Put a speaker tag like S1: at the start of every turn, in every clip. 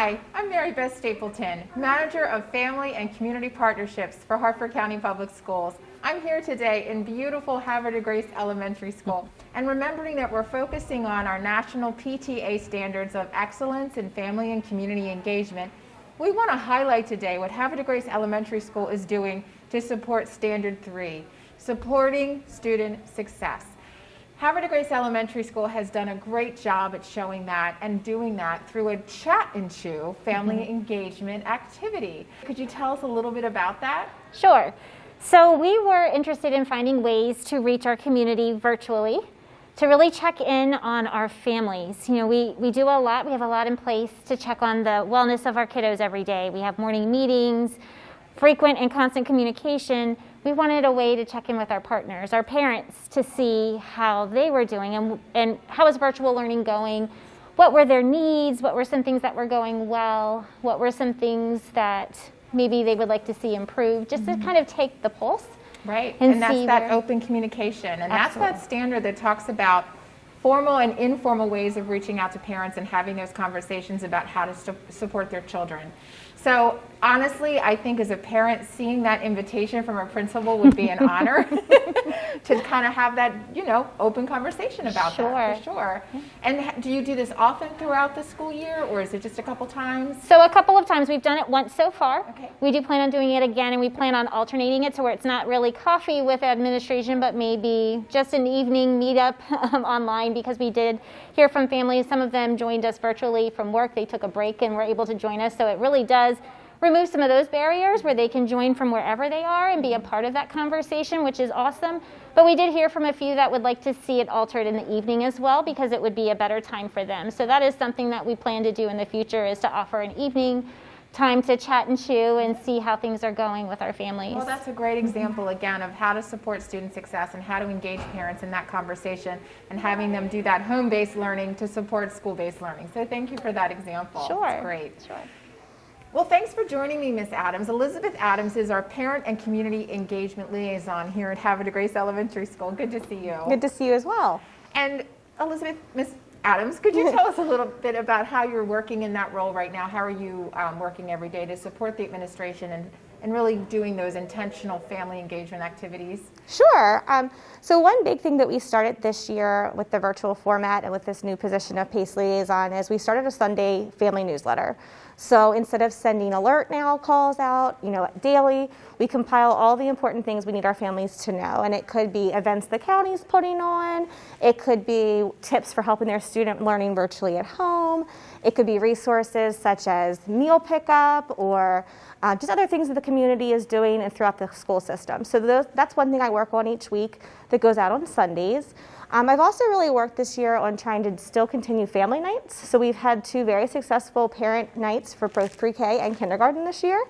S1: Hi, I'm Mary Beth Stapleton, Manager of Family and Community Partnerships for Hartford County Public Schools. I'm here today in beautiful Havre de Grace Elementary School, and remembering that we're focusing on our national PTA standards of excellence in family and community engagement, we want to highlight today what Havre de Grace Elementary School is doing to support Standard 3, supporting student success. Havre de Grace Elementary School has done a great job at showing that and doing that through a Chat and Chew family engagement activity. Could you tell us a little bit about that?
S2: Sure. So we were interested in finding ways to reach our community virtually, to really check in on our families. You know, we do a lot. We have a lot in place to check on the wellness of our kiddos every day. We have morning meetings, frequent and constant communication. We wanted a way to check in with our partners, our parents, to see how they were doing and how is virtual learning going, what were their needs, what were some things that were going well, what were some things that maybe they would like to see improved, just to kind of take the pulse.
S1: Right, and that's that open communication, and that's that standard that talks about formal and informal ways of reaching out to parents and having those conversations about how to support their children. So honestly, I think as a parent, seeing that invitation from a principal would be an honor to kind of have that, you know, open conversation about that, for sure. And do you do this often throughout the school year, or is it just a couple times?
S2: So a couple of times. We've done it once so far.
S1: Okay.
S2: We do plan on doing it again, and we plan on alternating it to where it's not really coffee with administration, but maybe just an evening meetup online, because we did hear from families. Some of them joined us virtually from work. They took a break and were able to join us, so it really does remove some of those barriers where they can join from wherever they are and be a part of that conversation, which is awesome. But we did hear from a few that would like to see it altered in the evening as well, because it would be a better time for them. So that is something that we plan to do in the future, is to offer an evening time to chat and chew and see how things are going with our families.
S1: Well, that's a great example, again, of how to support student success and how to engage parents in that conversation and having them do that home-based learning to support school-based learning. So thank you for that example.
S2: Sure.
S1: That's great.
S2: Sure.
S1: Well, thanks for joining me, Ms. Adams. Elizabeth Adams is our Parent and Community Engagement Liaison here at Havre de Grace Elementary School. Good to see you.
S3: Good to see you as well.
S1: And Elizabeth, Ms. Adams, could you tell us a little bit about how you're working in that role right now? How are you working every day to support the administration and really doing those intentional family engagement activities?
S3: Sure. So one big thing that we started this year with the virtual format and with this new position of PACE Liaison is we started a Sunday family newsletter. So instead of sending alert now calls out, daily, we compile all the important things we need our families to know. And it could be events the county's putting on. It could be tips for helping their student learning virtually at home. It could be resources such as meal pickup or just other things that the community is doing and throughout the school system. So that's one thing I work on each week that goes out on Sundays. I've also really worked this year on trying to still continue family nights. So we've had 2 very successful parent nights for both pre-K and kindergarten this year,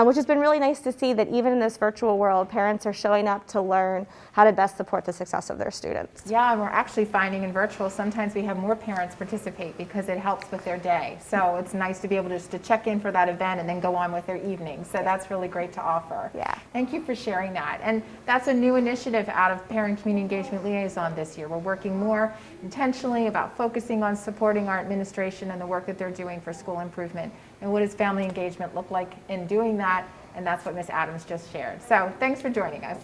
S3: which has been really nice to see that even in this virtual world, parents are showing up to learn how to best support the success of their students.
S1: Yeah, and we're actually finding in virtual, sometimes we have more parents participate because it helps with their day. So it's nice to be able just to check in for that event and then go on with their evening. So that's really great to offer.
S3: Yeah.
S1: Thank you for sharing that. And that's a new initiative out of Parent Community Engagement Liaison this year. We're working more intentionally about focusing on supporting our administration and the work that they're doing for school improvement. And what does family engagement look like in doing that? And that's what Ms. Adams just shared. So thanks for joining us.